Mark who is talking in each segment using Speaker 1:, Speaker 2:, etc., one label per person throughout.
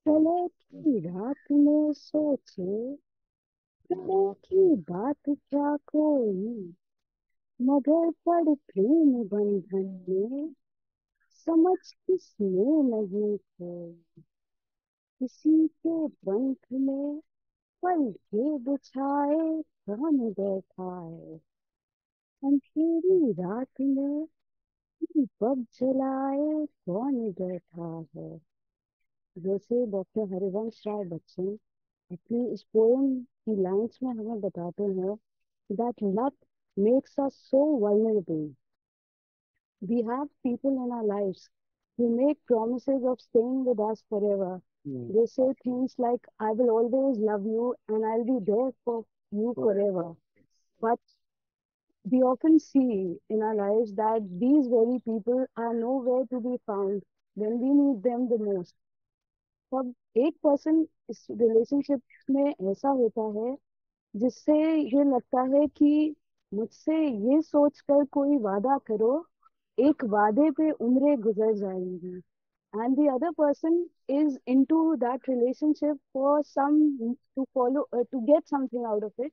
Speaker 1: कले की रात में सोचे, कले की बात क्या कोई, मगर पड़ प्रेम बंधन में समझ किसने नहीं खोई। किसी के बंध में पल के बिछाए कौन बैठा है, अंधेरी रात में दीपक जलाए कौन बैठा है। जैसे डॉक्टर हरिवंश राय बच्चन अपनी इस पोएम की लाइंस में हमें बताते हैं that luck makes us so vulnerable. We have people in our lives who make promises of staying with us forever. They say things like, I will always love you and I'll be there for you forever. But we often see in our lives that these very people are nowhere to be found when we need them the most. तब एक person इस relationship में ऐसा होता है जिससे ये लगता है कि मुझसे ये सोचकर कोई वादा करो, एक वादे पे उम्रें गुजर जाएंगी, and the other person is into that relationship for some to follow to get something out of it,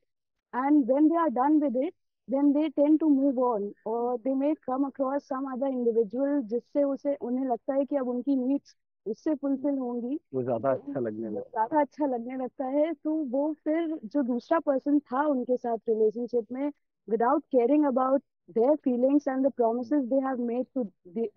Speaker 1: and when they are done with it then they tend to move on or they may come across some other individual जिससे उसे उन्हें लगता है कि अब उनकी needs उससे fulfil होंगी,
Speaker 2: वो ज्यादा अच्छा लगने
Speaker 1: वो
Speaker 2: लगता
Speaker 1: ज्यादा अच्छा लगने लगता है, तो वो फिर जो दूसरा पर्सन था उनके साथ रिलेशनशिप में, without caring about their feelings and the promises they have made to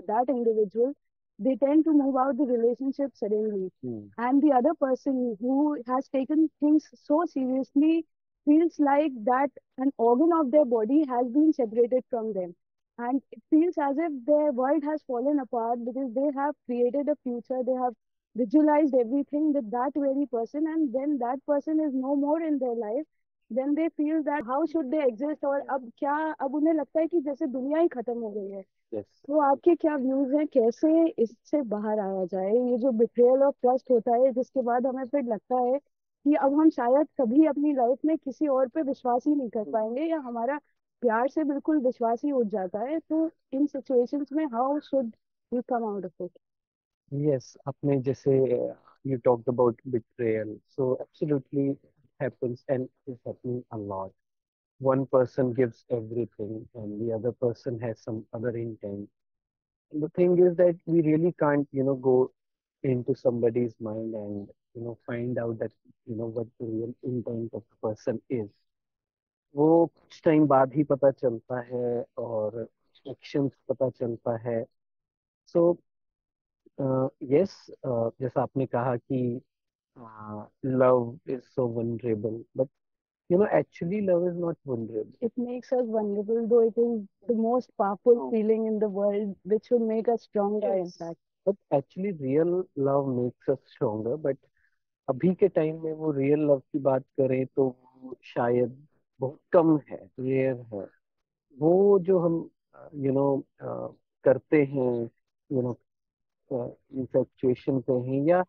Speaker 1: that individual, they tend to move out the relationship suddenly.
Speaker 2: है।
Speaker 1: And the other person who has taken things so seriously feels like that an organ of their body has been separated from them. And it feels as if their world has fallen apart because they have created a future, they have visualized everything with that very person, and when that person is no more in their life, then they feel that how should they exist, और अब क्या, अब उन्हें लगता है कि जैसे दुनिया ही खत्म हो गई है।
Speaker 2: यस।
Speaker 1: तो आपके क्या व्यूज हैं, कैसे इससे बाहर आया जाए, ये जो बिट्रेयल ऑफ ट्रस्ट होता है जिसके बाद हमें फिर लगता है कि अब हम शायद कभी अपनी लाइफ में किसी और पे विश्वास ही नहीं कर पाएंगे, या हमारा प्यार से बिल्कुल विश्वास ही उठ जाता है, तो इन सिचुएशंस में how should we come out of it.
Speaker 2: Yes, आपने जैसे you talked about betrayal, so absolutely happens and is happening a lot. One person gives everything and the other person has some other intent. And the thing is that we really can't, go into somebody's mind and, find out that, what the real intent of the person is. वो कुछ time बाद ही पता चलता है और actions पता चलता है। सो यस, जैसा आपने कहा कि love is so vulnerable, but actually love is not vulnerable.
Speaker 1: It makes us vulnerable, though it is the most powerful feeling in the world, which should make us stronger, in
Speaker 2: Yes,
Speaker 1: fact.
Speaker 2: but actually real love makes us stronger. But अभी के time में वो real love की बात करें तो वो शायद बहुत कम है, रेयर है। वो जो हम यू नो करते हैं, यू इन्फेक्चुएशन कहें, या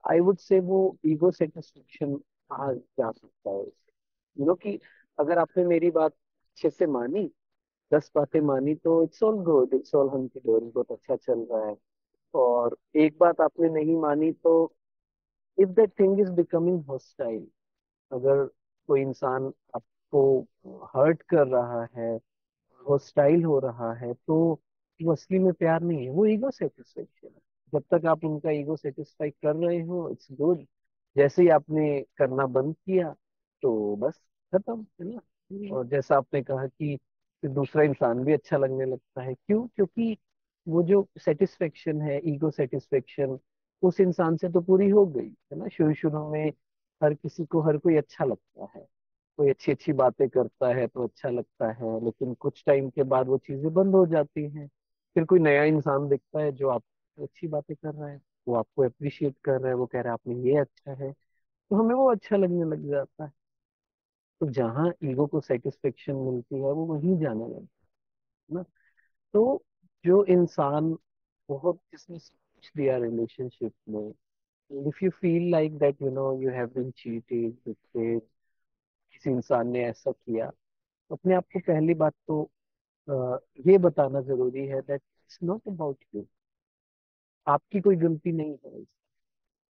Speaker 2: आई वुड से वो ईगो सेटिस्फेक्शन कहा जा सकता है उसे। कि अगर आपने मेरी बात अच्छे से मानी, 10 बातें मानी, तो it's all good, it's all hunky dory, बहुत अच्छा चल रहा है। और एक बात आपने नहीं मानी तो if that thing is becoming hostile, अगर कोई इंसान आपको हर्ट कर रहा है, हॉस्टाइल हो रहा है, तो वो असली में प्यार नहीं है, वो ईगो सेटिस्फेक्शन है। जब तक आप उनका ईगो सेटिस्फाई कर रहे हो, इट्स गुड। जैसे ही आपने करना बंद किया तो बस खत्म, है ना। और जैसा आपने कहा कि फिर दूसरा इंसान भी अच्छा लगने लगता है, क्यों? क्योंकि वो जो सेटिस्फेक्शन है, ईगो सेटिस्फेक्शन, उस इंसान से तो पूरी हो गई है ना। शुरू शुरू में हर किसी को हर कोई अच्छा लगता है, कोई अच्छी अच्छी बातें करता है तो अच्छा लगता है, लेकिन कुछ टाइम के बाद वो चीजें बंद हो जाती हैं। फिर कोई नया इंसान दिखता है जो आपको अच्छी बातें कर रहा है, वो आपको अप्रिशिएट कर रहा है, वो कह रहा है आपने ये अच्छा है, तो हमें वो अच्छा लगने लग जाता है। तो जहाँ ईगो को सेटिस्फेक्शन मिलती है वो वहीं जाने लगता है ना। तो जो इंसान बहुत जिसने सब कुछ दिया रिलेशनशिप में, if you feel like that you have been cheated, किसी इंसान ने ऐसा किया, तो अपने आप को पहली बात तो ये बताना जरूरी है that it's not about you, आपकी कोई गलती नहीं है इसमें।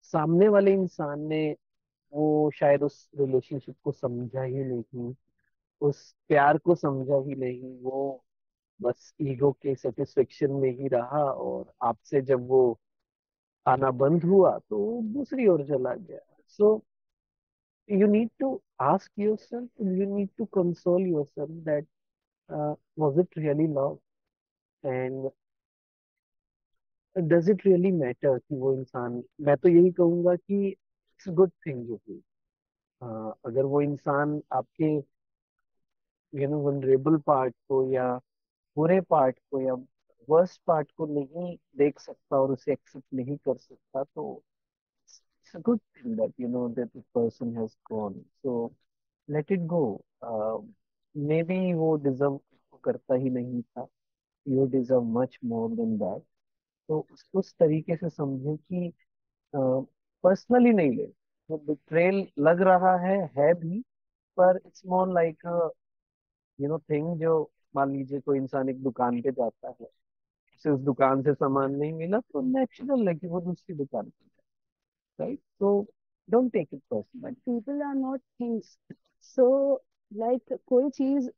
Speaker 2: सामने वाले इंसान ने वो शायद उस रिलेशनशिप को समझा ही नहीं, उस प्यार को समझा ही नहीं, वो बस ईगो के सेटिस्फेक्शन में ही रहा, और आपसे जब वो आना बंद हुआ तो वो दूसरी ओर चला गया। सो you need to ask yourself, you need to console yourself that was it really love, and does it really matter कि वो इंसान, मैं तो यही कहूंगा कि इट्स गुड थिंग जो कि अगर वो इंसान आपके वनरेबल पार्ट को या बुरे पार्ट को या वर्स्ट पार्ट को नहीं देख सकता और उसे एक्सेप्ट नहीं कर सकता, तो it's a good thing that that the person has gone. So let it go. May be वो डिजर्व करता ही नहीं था, you deserve much more than that. तो उस तरीके से समझे कि पर्सनली नहीं ले, वो बिट्रेल लग रहा है भी, पर इट्स मोर लाइक थिंग जो, मान लीजिए कोई इंसान एक दुकान पे जाता है, उसे उस दुकान से सामान नहीं मिला तो नेचुरल है कि वो दूसरी दुकान पे जाए, राइट? तो don't take it personally.
Speaker 1: But people are not things. So, like, कोई चीज,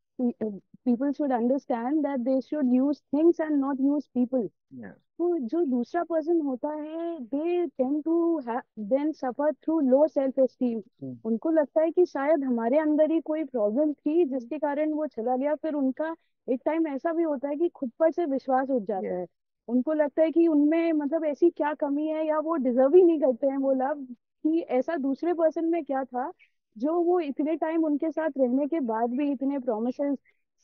Speaker 1: people should understand that they should use things and not use people.
Speaker 2: या
Speaker 1: तो जो दूसरा पर्सन होता है, they tend to then suffer through low self esteem. उनको लगता है कि शायद हमारे अंदर ही कोई प्रॉब्लम थी जिसके कारण वो चला गया। फिर उनका एक टाइम ऐसा भी होता है कि खुद पर से विश्वास उठ जाता है। उनको लगता है कि उनमें मतलब ऐसी क्या कमी है, या वो डिजर्व ही नहीं करते हैं वो लव, कि ऐसा दूसरे पर्सन में क्या था जो वो इतने टाइम उनके साथ रहने के बाद भी, इतने प्रोमिसेस,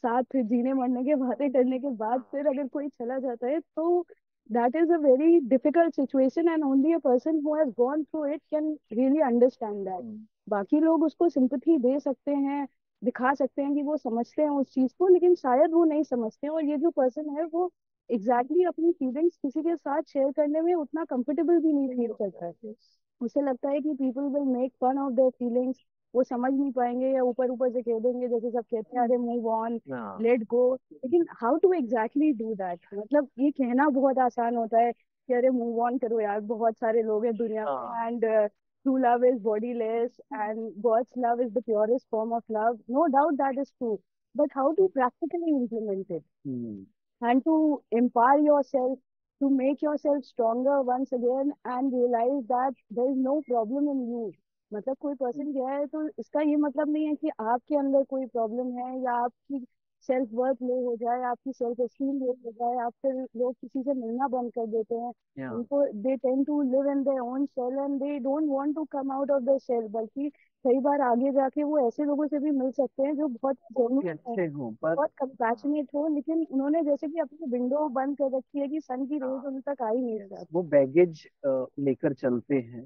Speaker 1: साथ जीने मरने के बातें करने के बाद, फिर अगर कोई चला जाता है तो that is a very difficult situation and only a person who has gone through it can really understand that. बाकी लोग उसको सिंपथी दे सकते हैं, दिखा सकते हैं कि वो समझते हैं उस चीज को, लेकिन शायद वो नहीं समझते हैं। और ये जो पर्सन है वो एग्जैक्टली exactly अपनी फीलिंग्स किसी के साथ शेयर करने में उतना कंफर्टेबल भी नहीं फील करता है। उसे लगता है कि people will make fun of their feelings, वो समझ नहीं पाएंगे या ऊपर ऊपर से कह देंगे, जैसे सब कहते हैं, अरे मूव ऑन,
Speaker 2: हाँ
Speaker 1: लेट गो। लेकिन how to exactly do that? मतलब ये कहना बहुत आसान होता है कि अरे मूव ऑन करो यार, बहुत सारे लोग हैं दुनिया
Speaker 2: हाँ।
Speaker 1: में, and true love is bodiless and God's love is the purest form of love, no doubt that is true. But how to practically implement it
Speaker 2: hmm.
Speaker 1: and to empower yourself, to make yourself stronger once again and realize that there is no problem in you। मतलब कोई person गया है तो इसका ये मतलब नहीं है कि आपके अंदर कोई प्रॉब्लम है, या आपकी सेल्फ वर्थ लो हो जाए, आपकी सेल्फ एस्टीम लो हो जाए, आप फिर लोग किसी से मिलना बंद कर देते हैं।
Speaker 2: या
Speaker 1: उनको they tend to live in their own cell and they don't want to come out of their cell. बल्कि कई बार आगे जाके वो ऐसे लोगों से भी मिल सकते हैं जो बहुत
Speaker 2: बहुत ही
Speaker 1: जेन्युइन,
Speaker 2: अच्छे हो, पर
Speaker 1: बहुत कंपैशनेट हो, लेकिन उन्होंने जैसे कि अपनी विंडो बंद कर रखी है कि सन की रेज
Speaker 2: हाँ,
Speaker 1: उन तक आ ही नहीं
Speaker 2: yes,
Speaker 1: सकती।
Speaker 2: वो बैगेज लेकर चलते हैं।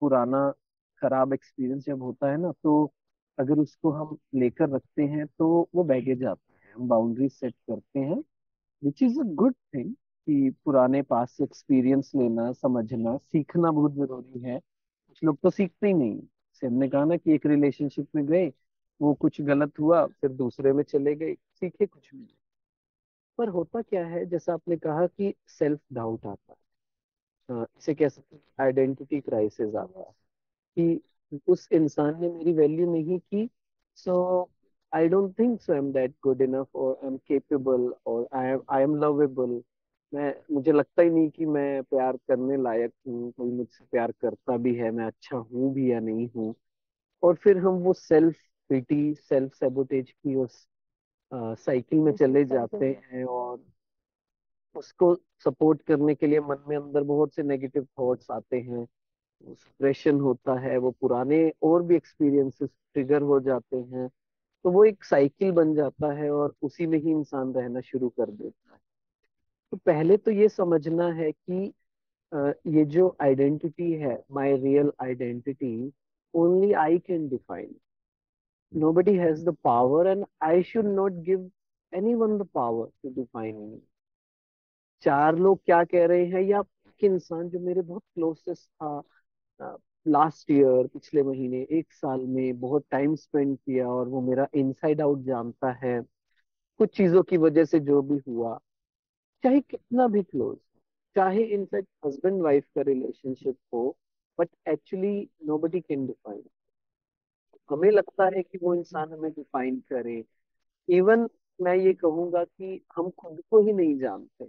Speaker 2: पुराना खराब एक्सपीरियंस जब होता है ना, तो अगर उसको हम लेकर रखते हैं तो वो बैगेज आता है, हम बाउंड्री सेट करते हैं, which is a good thing. कि पुराने पास से एक्सपीरियंस लेना, समझना, सीखना बहुत जरूरी है। कुछ लोग तो सीखते ही नहीं, जैसे हमने कहा ना कि एक रिलेशनशिप में गए, वो कुछ गलत हुआ, फिर दूसरे में चले गए, सीखे कुछ भी नहीं। पर होता क्या है, जैसा आपने कहा कि सेल्फ डाउट आता है, इसे कह सकते हैं आइडेंटिटी क्राइसिस आता है, कि उस इंसान ने मेरी वैल्यू नहीं की, so I don't think so I am that good enough, और आई एम केपेबल, और आई एम लवेबल। मैं, मुझे लगता ही नहीं कि मैं प्यार करने लायक हूँ, कोई मुझसे प्यार करता भी है, मैं अच्छा हूँ भी या नहीं हूँ। और फिर हम वो सेल्फ पिटी, सेल्फ सेबोटेज की उस साइकिल में
Speaker 1: Vicious
Speaker 2: चले
Speaker 1: cycle
Speaker 2: जाते
Speaker 1: है।
Speaker 2: हैं, और उसको सपोर्ट करने के लिए मन में अंदर बहुत से नेगेटिव थॉट्स आते हैं, डिप्रेशन होता है, वो पुराने और भी एक्सपीरियंसेस ट्रिगर हो जाते हैं, तो वो एक साइकिल बन जाता है और उसी में ही इंसान रहना शुरू कर देता है। तो पहले तो ये समझना है कि ये जो आइडेंटिटी है, my real identity, only I can define, nobody has the power and I should not give anyone the power to define me। चार लोग क्या कह रहे हैं, या एक इंसान जो मेरे बहुत क्लोजेस्ट था, लास्ट ईयर, पिछले महीने, एक साल में बहुत टाइम स्पेंड किया, और वो मेरा इनसाइड आउट जानता है, कुछ चीजों की वजह से जो भी हुआ, चाहे कितना भी क्लोज, चाहे इनफैक्ट हस्बैंड वाइफ का रिलेशनशिप हो, but actually nobody can define. हमें लगता है कि वो इंसान हमें डिफाइन करे। इवन मैं ये कहूंगा कि हम खुद को ही नहीं जानते।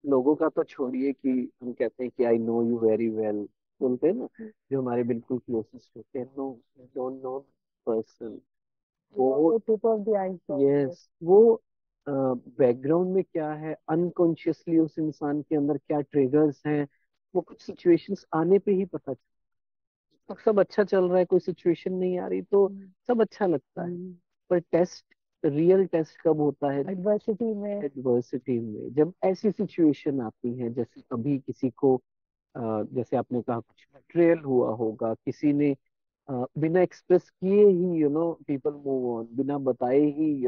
Speaker 2: लोगों का तो छोड़िए, कि हम कहते हैं कि I know you very well, बोलते हैं ना, जो हमारे बिल्कुल क्लोजेस्ट होते हैं। No, don't know person. वो,
Speaker 1: वो tip of the iceberg.
Speaker 2: Yes, वो बैकग्राउंड में क्या है, अनकॉन्शियसली उस इंसान के अंदर क्या ट्रिगर्स हैं, वो कुछ सिचुएशंस आने पे ही पता चलता है। सब अच्छा चल रहा है, कोई सिचुएशन नहीं आ रही तो सब अच्छा लगता है। पर टेस्ट, रियल टेस्ट कब होता है?
Speaker 1: एडवर्सिटी में।
Speaker 2: एडवर्सिटी में, जब ऐसी सिचुएशन आती है, जैसे अभी किसी को जैसे आपने कहा कुछ बिट्रेयल हुआ होगा, किसी ने बिना एक्सप्रेस किए ही, पीपल मूव ऑन, बिना बताए ही,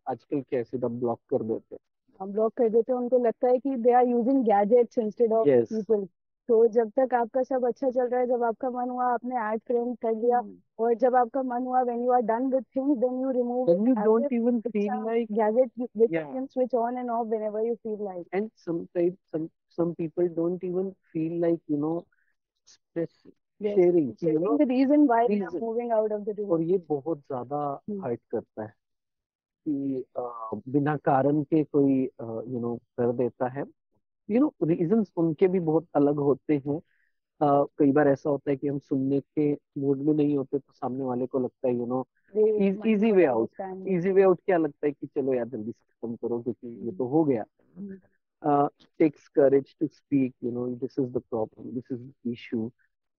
Speaker 2: आजकल क्या सीधा ब्लॉक कर देते
Speaker 1: हम ब्लॉक कर देते हैं, उनको लगता है कि they are using gadgets instead of
Speaker 2: हैं। यस।
Speaker 1: पीपल। तो जब तक आपका सब अच्छा चल रहा है, जब आपका मन हुआ आपने ऐड फ्रेंड कर लिया, और जब आपका मन हुआ when you are done with things then you remove
Speaker 2: then you
Speaker 1: it as
Speaker 2: don't
Speaker 1: if
Speaker 2: even
Speaker 1: it's
Speaker 2: feel
Speaker 1: a
Speaker 2: like,
Speaker 1: gadget which you
Speaker 2: या,
Speaker 1: can switch on and off whenever you feel like.
Speaker 2: And sometime some people don't even feel like, express,
Speaker 1: Yes,
Speaker 2: sharing,
Speaker 1: sharing the reason why they are
Speaker 2: reason।
Speaker 1: moving out of the
Speaker 2: और
Speaker 1: relationship.
Speaker 2: ये बहुत ज्यादा hurt करता है कि बिना कारण के कोई कर देता है। रीजंस उनके भी बहुत अलग होते हैं। कई बार ऐसा होता है कि हम सुनने के मूड में नहीं होते, तो सामने वाले को लगता है,
Speaker 1: They might
Speaker 2: easy
Speaker 1: not
Speaker 2: way out.
Speaker 1: understand it.
Speaker 2: Easy way out क्या लगता है कि चलो यार जल्दी से खत्म करो, क्योंकि ये तो हो गया। Takes courage to speak, this is the problem, this is the issue.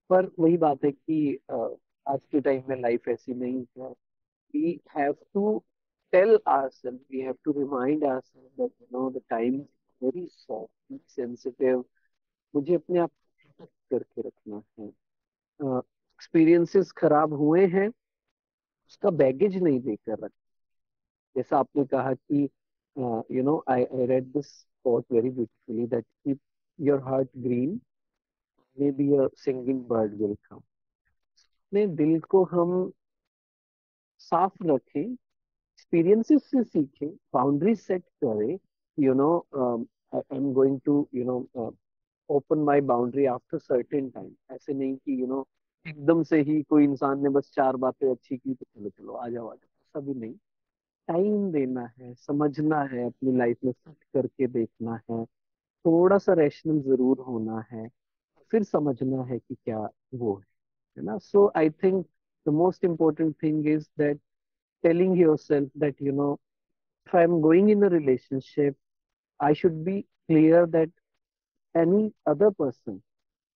Speaker 2: पर वही बात है कि आज के टाइम में लाइफ ऐसी नहीं है। we have to tell ourselves, we have to remind ourselves that the time is very soft, sensitive। मुझे अपने आप को protect करके रखना है। एक्सपीरियंसेस खराब हुए हैं, उसका बैगेज नहीं लेकर रख। जैसा आपने कहा कि I read this quote very beautifully, that keep your heart green, may be a singing bird will come. अपने दिल को हम साफ रखें, एक्सपीरियंसेस से सीखें, बाउंड्री सेट करें। I am going to open my boundary after certain time. ऐसे नहीं कि एकदम से ही कोई इंसान ने बस चार बातें अच्छी की तो चलो चलो आ जाओ आ जाओ, ऐसा भी नहीं। टाइम देना है, समझना है, अपनी लाइफ में फिट करके देखना है, थोड़ा सा रैशनल जरूर होना है, फिर समझना है कि क्या वो है ना। So I think the most important thing is that telling yourself that if I'm going in a relationship, I should be clear that any other person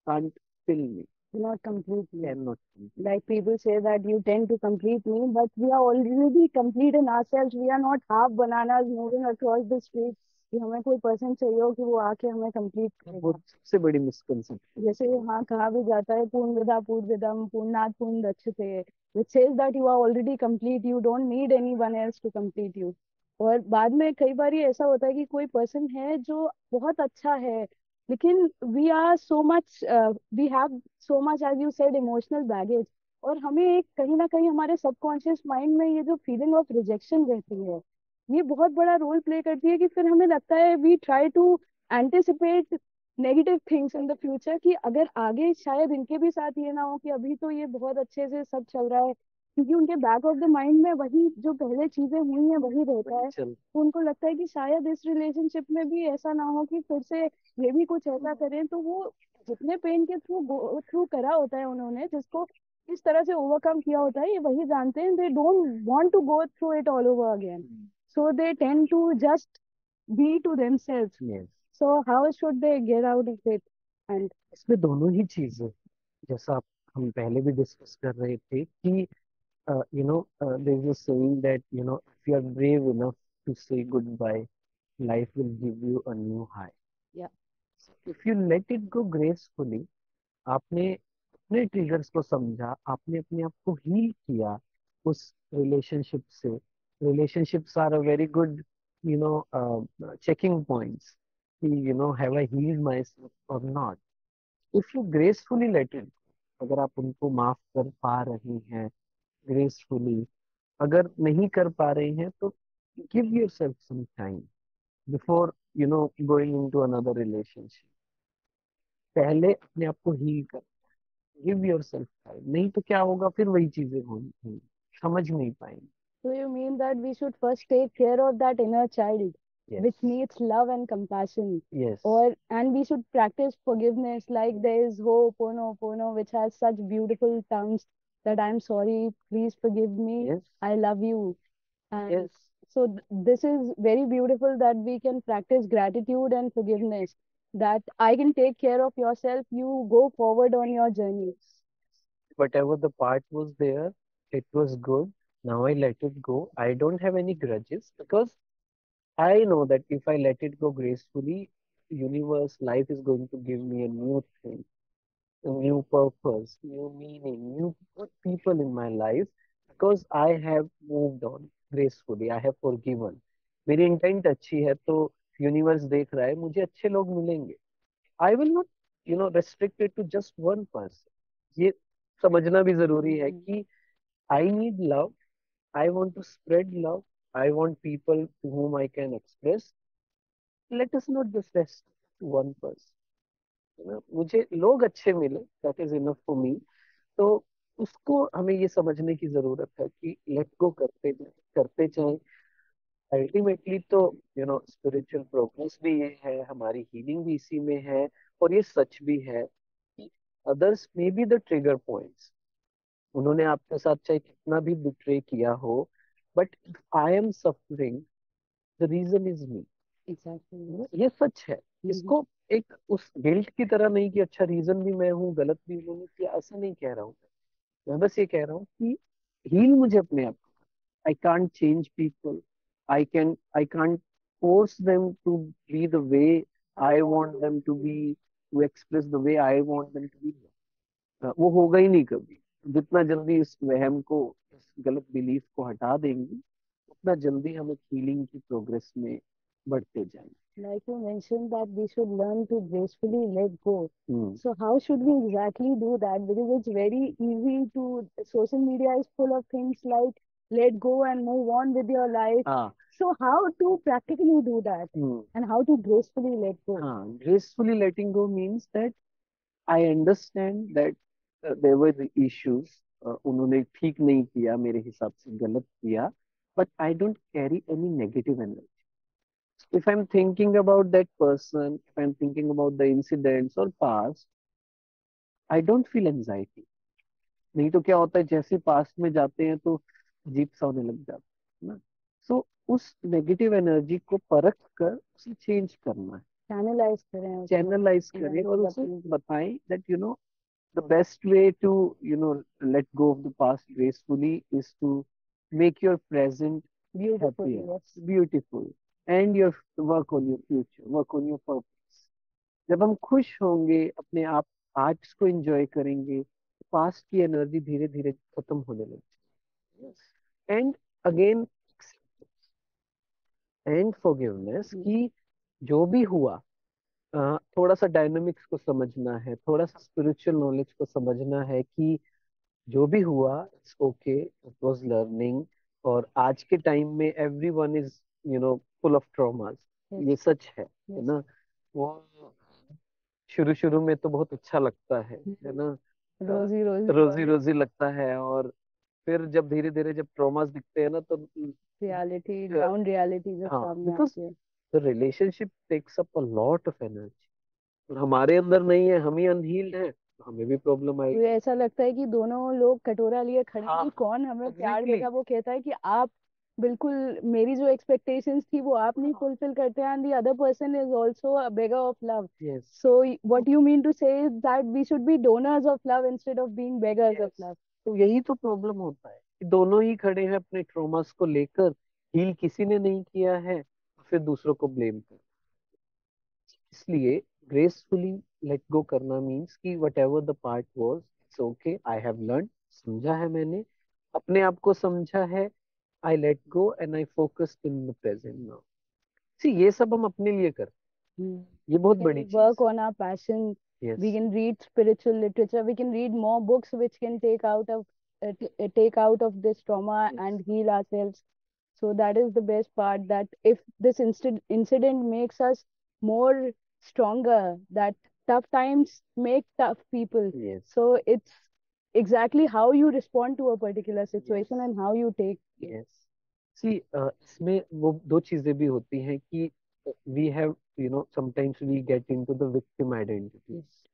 Speaker 2: can't fill me,
Speaker 1: Not completely.
Speaker 2: cannot fill me.
Speaker 1: Like people say that you tend to complete me, but we are already complete in ourselves. We are not half bananas moving across the street कि हमें कोई person चाहिए हो कि वो आके हमें complete
Speaker 2: वो
Speaker 1: करेगा।
Speaker 2: सबसे बड़ी मिसकंसेप्शन।
Speaker 1: जैसे हाँ कहा भी जाता है पूर्णविदा पूर्णविदम पूर्णात पूर्णदक्षते, which says that you are already complete, you don't need anyone else to complete you. और बाद में कई बार ये ऐसा होता है कि कोई पर्सन है जो बहुत अच्छा है, लेकिन we are so much, we have so much as you said emotional baggage, और हमें एक कहीं ना कहीं हमारे सबकॉन्शियस माइंड में ये जो फीलिंग ऑफ रिजेक्शन रहती है, ये बहुत बड़ा रोल प्ले करती है कि फिर हमें लगता है we try to anticipate negative things in the future, कि अगर आगे शायद इनके भी साथ ये ना हो, कि अभी तो ये बहुत अच्छे से सब चल रहा है, क्योंकि उनके बैक ऑफ द माइंड में वही जो पहले चीजें हुई हैं वही रहता
Speaker 2: वही
Speaker 1: है।
Speaker 2: चल।
Speaker 1: तो उनको लगता है कि शायद इस रिलेशनशिप में भी ऐसा ना हो कि फिर से ये भी कुछ ऐसा करें, तो वो जितने पेन के थ्रू गो थ्रू करा होता है उन्होंने, जिसको इस तरह से ओवरकम किया होता है, ये वही जानते हैं, they don't want to go through it all over again, so they tend to just be to themselves.
Speaker 2: Yes.
Speaker 1: So how should they get out of it? And
Speaker 2: इसमें दोनों ही चीजें, जैसा हम पहले भी डिस्कस कर रहे थे कि there is a saying that if you are brave enough to say goodbye, life will give you a new high.
Speaker 1: yeah,
Speaker 2: if you let it go gracefully, आपने अपने ट्रिगर्स को समझा, आपने अपने आप को हील किया उस रिलेशनशिप से। Relationships are a very good checking points कि have I healed myself और not. If you gracefully let it, अगर आप उनको माफ कर पा रही हैं ग्रेसफुली, अगर नहीं कर पा रही हैं तो give yourself some time before going into another relationship. पहले अपने आप को हील कर, गिव योर सेल्फ टाइम, नहीं तो क्या होगा, फिर वही चीजें होंगी, समझ नहीं पाएंगे।
Speaker 1: So you mean that we should first take care of that inner child,
Speaker 2: yes,
Speaker 1: which needs love and compassion,
Speaker 2: yes,
Speaker 1: or and we should practice forgiveness. Like there is Ho'oponopono, which has such beautiful terms that I'm sorry, please forgive me,
Speaker 2: yes,
Speaker 1: I love you, and
Speaker 2: yes,
Speaker 1: so this is very beautiful that we can practice gratitude and forgiveness. That I can take care of yourself. You go forward on your journey.
Speaker 2: whatever the part was there, it was good. Now I let it go. I don't have any grudges because I know that if I let it go gracefully, universe, life is going to give me a new thing, a new purpose, new meaning, new good people in my life because I have moved on gracefully. I have forgiven. मेरी intent अच्छी है तो universe देख रहा है, मुझे अच्छे लोग मिलेंगे। I will not restricted to just one person। ये समझना भी जरूरी है
Speaker 1: Mhm.
Speaker 2: कि I need love, I want to spread love, I want people to whom I can express। Let us not just restrict one person. मुझे लोग अच्छे मिले, that is enough for me. तो उसको हमें ये समझने की जरूरत है कि लेट गो करते जाएं, करते जाएं। अल्टीमेटली तो स्पिरिचुअल प्रोग्रेस भी ये है, हमारी हीलिंग भी इसी में है। और ये सच भी है कि others may be the trigger points, उन्होंने आपके साथ चाहे कितना भी बिट्रे किया हो, but if I am suffering, the reason is me.
Speaker 1: Exactly.
Speaker 2: ये सच है।
Speaker 1: Mhm.
Speaker 2: इसको एक उस गिल्ट की तरह नहीं कि अच्छा रीजन भी मैं हूँ, गलत भी उन्होंने किया, ऐसा नहीं कह रहा हूँ। मैं बस ये कह रहा हूँ कि हील मुझे अपने आप। I can't change people. I can't force them to be the way I want them to be, to express the way I want them to be। वो होगा ही नहीं कभी। जितना जल्दी इस वहम को, इस गलत बिलीफ को हटा देंगे, उतना जल्दी हम एक हीलिंग की प्रोग्रेस में बढ़ते जाएंगे।
Speaker 1: Like you mentioned that we should learn to gracefully let go.
Speaker 2: Hmm.
Speaker 1: So how should we exactly do that? Because it's very easy to, social media is full of things like let go and move on with your life.
Speaker 2: हाँ।
Speaker 1: So how to practically do that
Speaker 2: hmm.
Speaker 1: and how to gracefully let go?
Speaker 2: हाँ, gracefully letting go means that I understand that there were the issues, उन्होंने ठीक नहीं किया, मेरे हिसाब से गलत किया, but I don't carry any negative energy। If I'm thinking about that person, if I'm thinking about the incidents or past, I don't feel anxiety। नहीं तो क्या होता है, जैसे पास्ट में जाते हैं तो अजीब सा होने लग जाता है ना। सो उस नेगेटिव एनर्जी को परख कर उसे चेंज करना है,
Speaker 1: Channelize करें उसको
Speaker 2: चैनलाइज करें और
Speaker 1: एनर्जी
Speaker 2: उसे
Speaker 1: अपनी
Speaker 2: बताएं that the best way to let go of the past gracefully is to make your present
Speaker 1: beautiful,
Speaker 2: happier,
Speaker 1: yes.
Speaker 2: beautiful, and your work on your future, work on your purpose। जब हम खुश होंगे, अपने आप आज को एंजॉय करेंगे, past की एनर्जी धीरे धीरे खत्म होने लगती है। And again, and forgiveness
Speaker 1: Mm.
Speaker 2: कि जो भी हुआ, थोड़ा सा डायनामिक्स को समझना है, थोड़ा सा स्पिरिचुअल नॉलेज को समझना है कि जो भी हुआ, it's okay, it was learning. और आज के टाइम में every one is full of traumas.
Speaker 1: Yes,
Speaker 2: ये सच है
Speaker 1: yes.
Speaker 2: ना। वो शुरू शुरू में तो बहुत अच्छा लगता है
Speaker 1: Mhm.
Speaker 2: ना।
Speaker 1: Rosy, rosy
Speaker 2: रोजी
Speaker 1: world.
Speaker 2: रोजी लगता है, और फिर जब धीरे धीरे जब ट्रॉमास दिखते हैं ना तो
Speaker 1: Reality, down reality जब
Speaker 2: हाँ,
Speaker 1: सामने
Speaker 2: बिकॉज
Speaker 1: आती है।
Speaker 2: The relationship takes up a lot of energy, और हमारे अंदर नहीं है, हम ही अनहील्ड है, तो हमें भी प्रॉब्लम
Speaker 1: तो ये
Speaker 2: आएगी।
Speaker 1: ऐसा लगता है कि दोनों लोग कटोरा लिए खड़े हैं
Speaker 2: हाँ,
Speaker 1: कि कौन हमें प्यार
Speaker 2: एग्जैक्टली।
Speaker 1: देगा। वो कहता है कि आप बिल्कुल मेरी जो एक्सपेक्टेशंस थी वो आप नहीं फुलफिल करते and the other person is also a beggar of love.
Speaker 2: Yes,
Speaker 1: so what you mean to say is that we should be donors of love instead of being beggars of
Speaker 2: yes.
Speaker 1: Love.
Speaker 2: तो यही तो problem होता है कि दोनों ही खड़े हैं अपने ट्रॉमास को लेकर, हील किसी ने नहीं किया है, तो फिर दूसरों को ब्लेम कर। इसलिए ग्रेसफुली लेट गो करना मीन्स कि whatever the part was, it's okay, I have learn, समझा है मैंने, अपने आप को समझा है। I let go and I focus in the present now. See, ये सब हम अपने लिए करते
Speaker 1: Hmm.
Speaker 2: हैं, ये
Speaker 1: We
Speaker 2: बहुत बड़ी
Speaker 1: can
Speaker 2: चीज
Speaker 1: work on our passion.
Speaker 2: है।
Speaker 1: We
Speaker 2: yes,
Speaker 1: can read spiritual literature. We can read more books which can take out of this trauma
Speaker 2: yes,
Speaker 1: and heal ourselves. So that is the best part. That if this incident makes us more stronger, that tough times make tough people.
Speaker 2: Yes.
Speaker 1: So it's exactly how you respond to a particular situation
Speaker 2: Yes.
Speaker 1: and how you take it.
Speaker 2: Yes see इसमें वो दो चीजें भी होती हैं कि we have sometimes we get into the victim identity.
Speaker 1: Yes.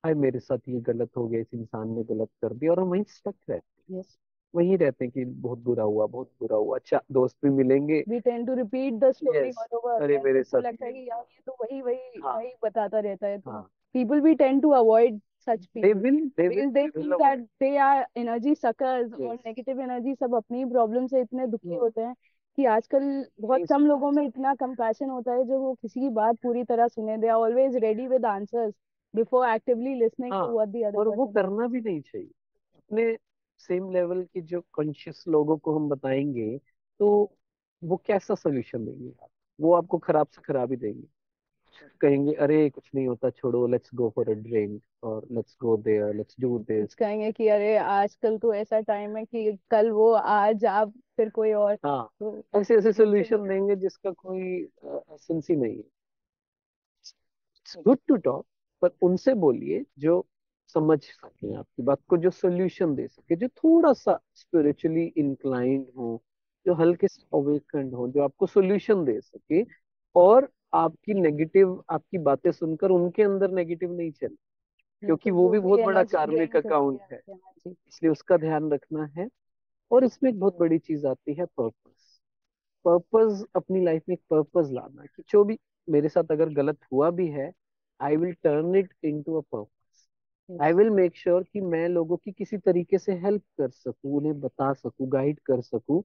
Speaker 2: हाय मेरे साथ ये गलत हो गया, इस इंसान ने गलत कर दिया, और हम वहीं स्टक रहते हैं।
Speaker 1: Yes.
Speaker 2: वहीं रहते हैं कि बहुत बुरा हुआ, बहुत बुरा हुआ। अच्छा, दोस्त भी मिलेंगे।
Speaker 1: We tend to repeat the story
Speaker 2: yes,
Speaker 1: all over
Speaker 2: अरे
Speaker 1: again.
Speaker 2: मेरे
Speaker 1: सबको
Speaker 2: साथ
Speaker 1: लगता है
Speaker 2: ये
Speaker 1: कि
Speaker 2: हुआ।
Speaker 1: यार ये तो वही वही
Speaker 2: हाँ।
Speaker 1: वही बताता रहता है, तो
Speaker 2: हाँ।
Speaker 1: people we tend to avoid such
Speaker 2: they
Speaker 1: people
Speaker 2: will they will
Speaker 1: because they
Speaker 2: they will
Speaker 1: feel that
Speaker 2: avoid.
Speaker 1: they are energy suckers और
Speaker 2: यस।
Speaker 1: negative energy। सब अपनी प्रॉब्लम से इतने दुखी
Speaker 2: नहीं
Speaker 1: होते हैं कि आजकल बहुत कम लोगों में इतना कंपैशन होता है जो वो किसी की बात पूरी तरह सुने। They are always ready with answers before actively listening
Speaker 2: हाँ,
Speaker 1: टू व्हाट द अदर
Speaker 2: और वो
Speaker 1: पर्सन।
Speaker 2: करना भी नहीं चाहिए। अपने सेम लेवल के जो कॉन्शियस लोगों को हम बताएंगे तो वो कैसा सोल्यूशन देंगे आप? वो आपको खराब से खराब ही देंगे। कहेंगे अरे कुछ नहीं होता, छोड़ो, let's go for a drink, और let's go there, let's do
Speaker 1: कुछ
Speaker 2: दिस।
Speaker 1: कहेंगे कि अरे आजकल तो ऐसा टाइम है कि कल वो आज आप फिर कोई और,
Speaker 2: हाँ,
Speaker 1: तो
Speaker 2: ऐसे ऐसे
Speaker 1: ये सब।
Speaker 2: सोल्यूशन देंगे जिसका कोई एसेंस ही नहीं है। इट्स गुड टू टॉक, पर उनसे बोलिए जो समझ सके आपकी बात को, जो सोल्यूशन दे सके, जो थोड़ा सा स्पिरिचुअली इंक्लाइंड हो, जो हल्के से अवेकन्ड हो, जो आपको सोल्यूशन दे सके। और आपकी नेगेटिव, आपकी बातें सुनकर उनके अंदर नेगेटिव नहीं चले, क्योंकि
Speaker 1: बिल्कुल,
Speaker 2: वो
Speaker 1: वो
Speaker 2: भी
Speaker 1: भी
Speaker 2: बहुत बड़ा
Speaker 1: एनर्जी
Speaker 2: कार्मिक
Speaker 1: ड्रेन करती
Speaker 2: अकाउंट
Speaker 1: है
Speaker 2: है।
Speaker 1: आपके। हाँ जी।
Speaker 2: इसलिए उसका ध्यान रखना है। और इसमें एक बहुत बड़ी चीज आती है पर्पस। पर्पस, अपनी लाइफ में एक पर्पस लाना कि जो भी मेरे साथ अगर गलत हुआ भी है, I will turn it into a purpose. I
Speaker 1: yes.
Speaker 2: Will make sure कि मैं लोगों की किसी तरीके से हेल्प कर सकूं, उन्हें बता सकूं, गाइड कर सकूं।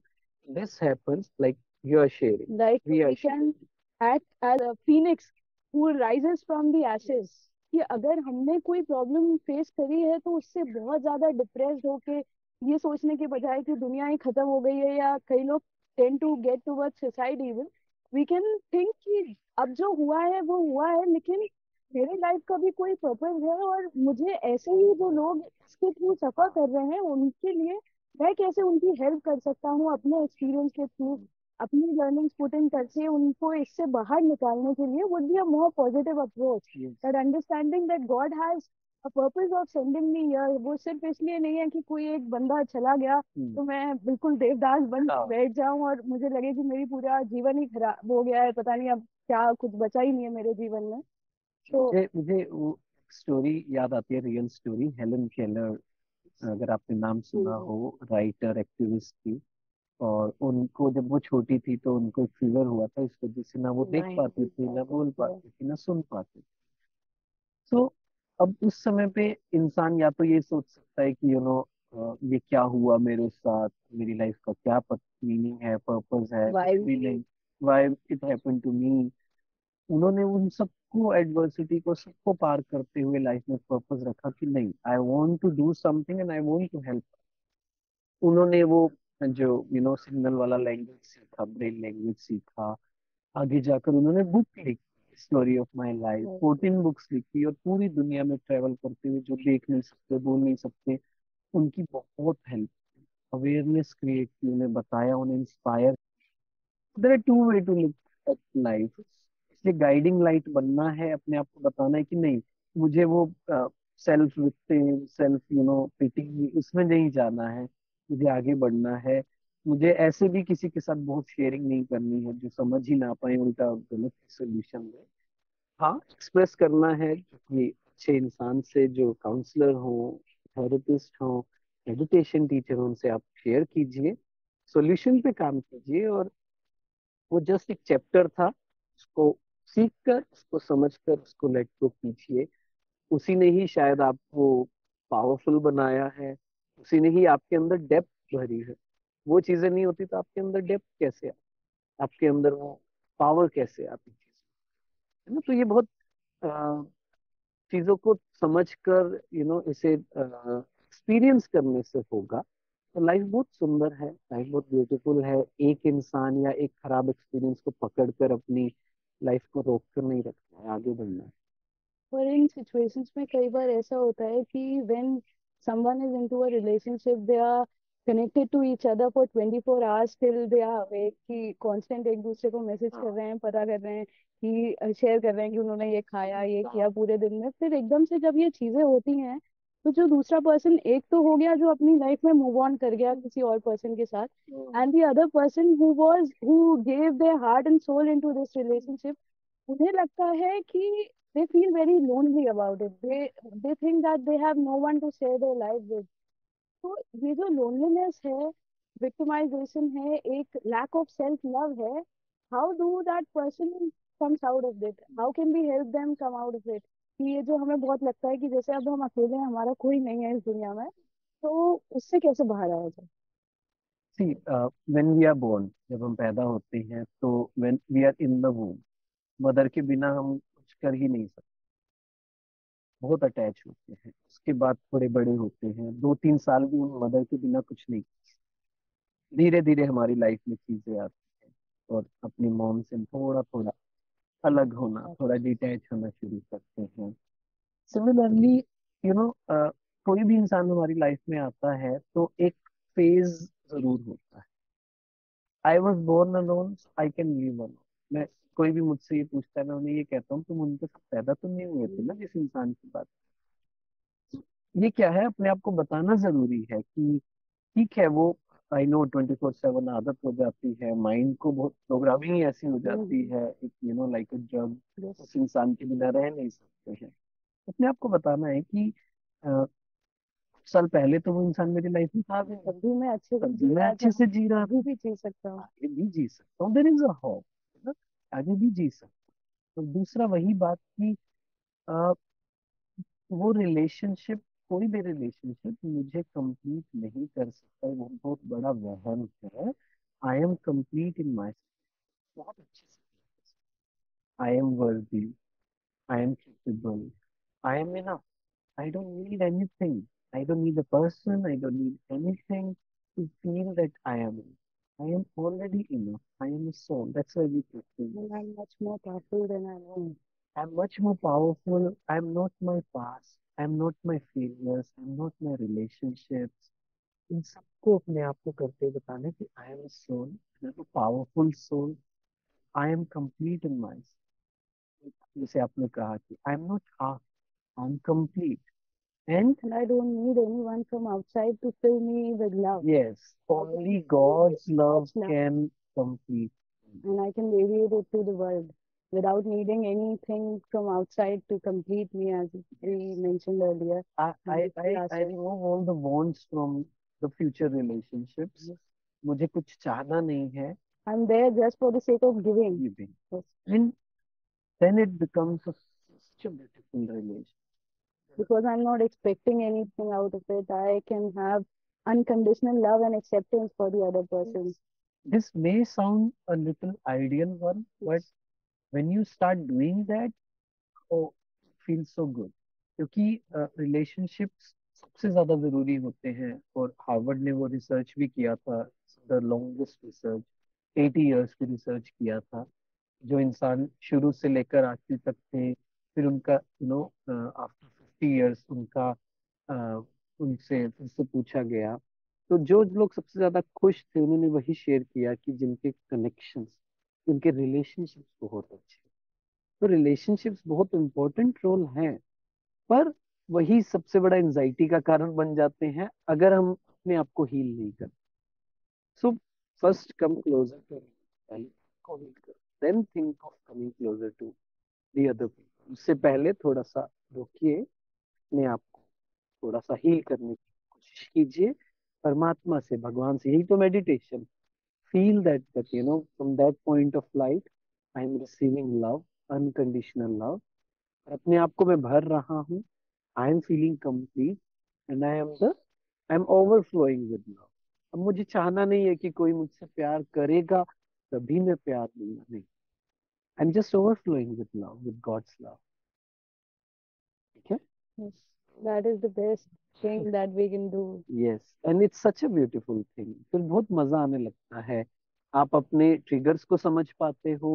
Speaker 2: This happens like you are sharing,
Speaker 1: like
Speaker 2: we are
Speaker 1: we can
Speaker 2: sharing.
Speaker 1: Act as a phoenix who rises from the ashes. कि अगर हमने कोई प्रॉब्लम फेस करी है तो उससे बहुत ज्यादा डिप्रेस्ड होके ये सोचने के बजाय कि दुनिया ही खत्म हो गई है, या कई लोग tend to get towards suicide even, we can think कि अब जो हुआ है वो हुआ है, लेकिन मेरी लाइफ का भी कोई पर्पस है, और मुझे ऐसे ही जो लोग इसके थ्रू सफर कर रहे हैं उनके लिए मैं कैसे उनकी हेल्प कर सकता हूँ अपने एक्सपीरियंस के थ्रू, अपनी लर्निंग्स पुट इन करके उनको इससे बाहर निकालने के लिए would be a more positive approach। that understanding that God has a purpose of sending me here, वो सिर्फ इसलिए नहीं है कि कोई एक बंदा चला गया तो मैं बिल्कुल देवदास बन के
Speaker 2: हाँ,
Speaker 1: बैठ जाऊं और मुझे लगे कि मेरी पूरा जीवन ही खराब हो गया है, पता नहीं अब क्या कुछ बचा ही नहीं है मेरे जीवन में। तो
Speaker 2: मुझे मुझे वो स्टोरी याद आती है, रियल स्टोरी, हेलन केलर, अगर आपने नाम सुना हो। राइटर, एक्टिविस्ट थी। और उनको जब वो छोटी थी तो उनको एक फीवर हुआ था, इस वजह से ना वो देख पाती थी, ना बोल पाती थी, ना सुन पाती थी। तो अब उस समय पे इंसान या तो ये सोच सकता है कि ये क्या हुआ मेरे साथ, मेरी लाइफ का क्या मीनिंग है, पर्पस है, कुछ
Speaker 1: वाइब।
Speaker 2: भी नहीं। Why it happened to me. उन्होंने उन सबको, एडवर्सिटी को, सबको पार करते हुए लाइफ में पर्पस रखा कि नहीं, I want to do something and I want to help. उन्होंने वो जो सिग्नल वाला लैंग्वेज सीखा, ब्रेन लैंग्वेज सीखा। आगे जाकर उन्होंने बुक लिखी, story of my life, 14 books लिखी, और पूरी दुनिया में ट्रेवल करते हुए, जो देख नहीं सकते, बोल नहीं सकते, उनकी बहुत हेल्प, अवेयरनेस क्रिएट की, उन्हें बताया, उन्हें inspire. There are two way to look at life. इसलिए गाइडिंग लाइट बनना है, अपने आप को बताना है कि नहीं, मुझे वो सेल्फ विक्टिम, सेल्फ पिटी, उसमें नहीं जाना है। मुझे आगे बढ़ना है। मुझे ऐसे भी किसी के साथ बहुत शेयरिंग नहीं करनी है जो समझ ही ना पाए, उल्टा गलत सोल्यूशन दे। हाँ, एक्सप्रेस करना है कि अच्छे इंसान से, जो काउंसलर हो, थेरेपिस्ट हो, मेडिटेशन टीचर हो, उनसे आप शेयर कीजिए, सॉल्यूशन पे काम कीजिए। और वो जस्ट एक चैप्टर था, उसको सीख कर, उसको समझ कर, उसको लेट गो कीजिए। उसी ने ही शायद आपको पावरफुल बनाया है। उसी ने ही आपके अंदर डेप्थ भरी है। वो चीजें नहीं होती तो आपके अंदर डेप्थ कैसे आती, आपके अंदर वो पावर कैसे आती चीज, है ना? तो ये बहुत चीजों को समझ कर, इसे एक्सपीरियंस करने से होगा। तो लाइफ बहुत सुंदर है, लाइफ बहुत ब्यूटीफुल है। एक इंसान या एक खराब एक्सपीरियंस को पकड़ कर अपनी लाइफ को रोक कर नहीं रखना है, आगे बढ़ना है।
Speaker 1: और इन सिचुएशंस में कई बार ऐसा होता है कि when someone is into a relationship, they are connected to each other for 24 hours till they are awake, कि कांस्टेंट एक दूसरे को मैसेज कर
Speaker 2: हाँ,
Speaker 1: रहे हैं, पता कर रहे हैं, कि शेयर कर रहे हैं कि उन्होंने ये खाया, ये
Speaker 2: हाँ,
Speaker 1: किया पूरे दिन में। फिर एकदम से जब ये चीजें होती हैं, तो जो दूसरा पर्सन एक तो हो गया जो अपनी लाइफ में मूव ऑन कर गया किसी और पर्सन के साथ,
Speaker 2: hmm,
Speaker 1: and the other person who gave their heart and soul into this relationship, उन्हें लगता है कि they feel very lonely about it, they think that they have no one to share their life with. तो ये जो loneliness है, victimisation है, एक लैक ऑफ सेल्फ लव है, how do that person comes out of it, how can we help them come out of it? कि ये जो हमें बहुत लगता है कि जैसे अब हम अकेले हैं, हमारा कोई नहीं है इस दुनिया में, तो उससे कैसे बाहर आया जाए?
Speaker 2: See when we are born, जब हम पैदा होते हैं तो when we are in the womb, mother के बिना हम कुछ कर ही नहीं सकते। बहुत अटैच होते हैं, उसके बाद थोड़े बड़े होते हैं, 2-3 साल भी हम मदर के बिना कुछ नहीं। धीरे धीरे हमारी लाइफ में चीजें आती हैं और अपनी मॉम से थोड़ा थोड़ा अलग होना, थोड़ा डिटैच होना शुरू करते हैं। सिमिलरली, यू नो, कोई भी इंसान हमारी लाइफ में आता है तो एक फेज जरूर होता है। I was born alone, I can live alone. मैं, कोई भी मुझसे ये पूछता है, मैं उन्हें ये कहता हूँ तुम उनके साथ पैदा तो नहीं हुए थे ना जिस इंसान की बात। ये क्या है, अपने आप को बताना जरूरी है कि ठीक है वो, आई नो 24/7 आदत हो जाती है, माइंड को बहुत प्रोग्रामिंग ही ऐसी हो जाती है, एक लाइक अ ड्रग।
Speaker 1: यस।
Speaker 2: उस इंसान के बिना रह नहीं सकते हैं। अपने आप को बताना है कि कुछ साल पहले तो वो इंसान मेरी लाइफ में था भी नहीं,
Speaker 1: तब भी मैं अच्छे से
Speaker 2: तब भी
Speaker 1: जी
Speaker 2: मैं
Speaker 1: रहा
Speaker 2: अच्छे
Speaker 1: था,
Speaker 2: से जी रहा
Speaker 1: अभी
Speaker 2: था।
Speaker 1: भी जी सकता हूँ।
Speaker 2: आगे भी जी सकता हूँ, देयर इज अ होप, है ना, आगे भी जी सकता हूँ। तो दूसरा वही बात कि अ, वो रिलेशनशिप, कोई भी रिलेशनशिप मुझे कंप्लीट नहीं कर सकता, वो बहुत बड़ा वहम है। आई एम कंप्लीट इन माई, बहुत अच्छे से, आई एम वर्दी, I am capable, I am enough, I don't need anything. I don't need a person. I don't need anything to feel that I am. I am already enough. I am a soul. That's why we practice
Speaker 1: And
Speaker 2: this.
Speaker 1: I'm much more powerful than I know.
Speaker 2: I'm much more powerful. I'm not my past. I'm not my failures. I'm not my relationships. इन सबको अपने आप को करते हुए बताना कि I am a soul. I'm a powerful soul. I am complete in myself. जैसे आपने कहा कि I am not half. I'm complete. And
Speaker 1: And I don't need anyone from outside to fill me with love.
Speaker 2: yes,
Speaker 1: I can
Speaker 2: only
Speaker 1: radiate
Speaker 2: God's love
Speaker 1: God's love,
Speaker 2: can complete.
Speaker 1: and I can radiate it to the world without needing anything from outside to complete me, as we
Speaker 2: Yes.
Speaker 1: mentioned earlier
Speaker 2: I,
Speaker 1: in
Speaker 2: I,
Speaker 1: this
Speaker 2: I,
Speaker 1: class.
Speaker 2: I remove all the bonds from the future relationships.
Speaker 1: Yes.
Speaker 2: मुझे कुछ चाहना नहीं है,
Speaker 1: I'm there just for the sake of giving.
Speaker 2: giving.
Speaker 1: Yes.
Speaker 2: And then it becomes such a beautiful relation.
Speaker 1: Because I'm not expecting anything out of it. I can have unconditional love and acceptance for the other person.
Speaker 2: Yes. This may sound a little ideal one, but
Speaker 1: Yes.
Speaker 2: when you start doing that, oh, it feels so good. क्योंकि relationships सबसे ज्यादा जरूरी होते हैं, और Harvard ने वो research भी किया था, द लॉन्गेस्ट रिसर्च, 80 इयर्स की रिसर्च किया था। जो इंसान शुरू से लेकर आखिर तक थे, फिर उनका आफ्टर 50 इयर्स उनका उनसे फिर से पूछा गया, तो जो लोग सबसे ज्यादा खुश थे उन्होंने वही शेयर किया कि जिनके कनेक्शंस, जिनके रिलेशनशिप्स बहुत अच्छे। तो रिलेशनशिप्स बहुत इंपॉर्टेंट रोल हैं, पर वही सबसे बड़ा एंजाइटी का कारण बन जाते हैं अगर हम अपने आप को हील नहीं करते। So first come closer to, पहले को हील करो, then think of coming closer to the other people. उससे पहले थोड़ा सा रोकिए, अपने आप को थोड़ा सा हील करने की कोशिश कीजिए, परमात्मा से, भगवान से। यही तो meditation. Feel that from that point of light I am receiving love, unconditional love. अपने आप को मैं भर रहा हूँ, I am feeling complete, and I am overflowing with love. अब मुझे चाहना नहीं है कि कोई मुझसे प्यार करेगा तभी मैं प्यार दूंगा, नहीं। I am just overflowing with love, with God's love. ठीक है।
Speaker 1: Yes. That is the best thing that we can do.
Speaker 2: Yes, and it's such a beautiful thing, फिर बहुत मजा आने लगता है। आप अपने ट्रिगर्स को समझ पाते हो,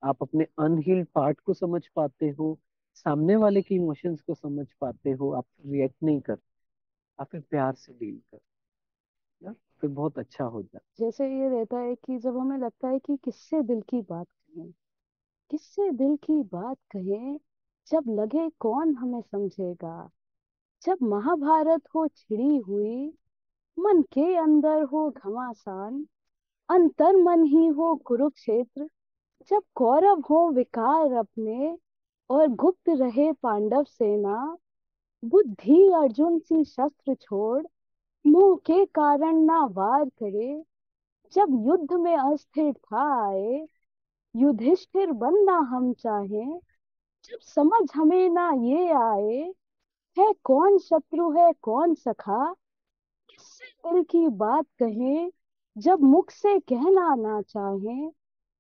Speaker 2: आप अपने अनहील्ड पार्ट को समझ पाते हो, सामने वाले के इमोशंस को समझ पाते हो, आप रिएक्ट नहीं करते, आप फिर प्यार से डील करते। ना, फिर बहुत अच्छा हो जाता।
Speaker 1: जैसे ये रहता है कि जब हमें लगता है कि किससे दिल की बात कहें, किससे दिल की बात कहें, जब लगे कौन हमें समझेगा, जब महाभारत हो छिड़ी हुई, मन के अंदर हो घमासान, अंतर मन ही हो कुरुक्षेत्र, जब कौरव हो विकार अपने और गुप्त रहे पांडव सेना, बुद्धि अर्जुन सी शस्त्र छोड़ मोह के कारण ना वार करे, जब युद्ध में अस्थिर था आए, युधिष्ठिर बनना हम चाहें, जब समझ हमें ना ये आए, है कौन शत्रु है कौन सखा, किससे दिल की बात कहें, जब मुख से कहना ना चाहें,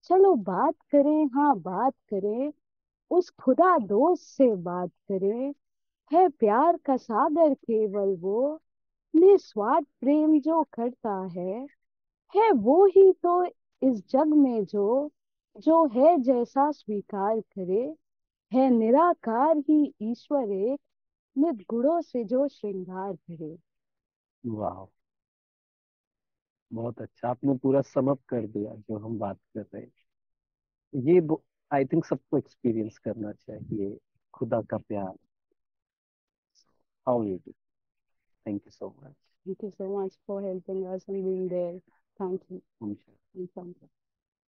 Speaker 1: चलो बात करें हाँ बात करें, उस खुदा दोस्त से बात करें, है प्यार का सागर केवल वो, निस्वार्थ प्रेम जो करता है वो ही तो इस जग में जो है जैसा स्वीकार करे, है निराकार ही ईश्वर एक, नित गुणों से जो श्रृंगार करे।
Speaker 2: वाह, बहुत अच्छा, आपने पूरा समअप कर दिया जो हम बात कर रहे हैं। ये आई थिंक सबको एक्सपीरियंस करना चाहिए, खुदा का प्यार। How you do, thank you so
Speaker 1: Thank you so much for helping us and being there. Thank you.
Speaker 2: Much.
Speaker 1: Thank you.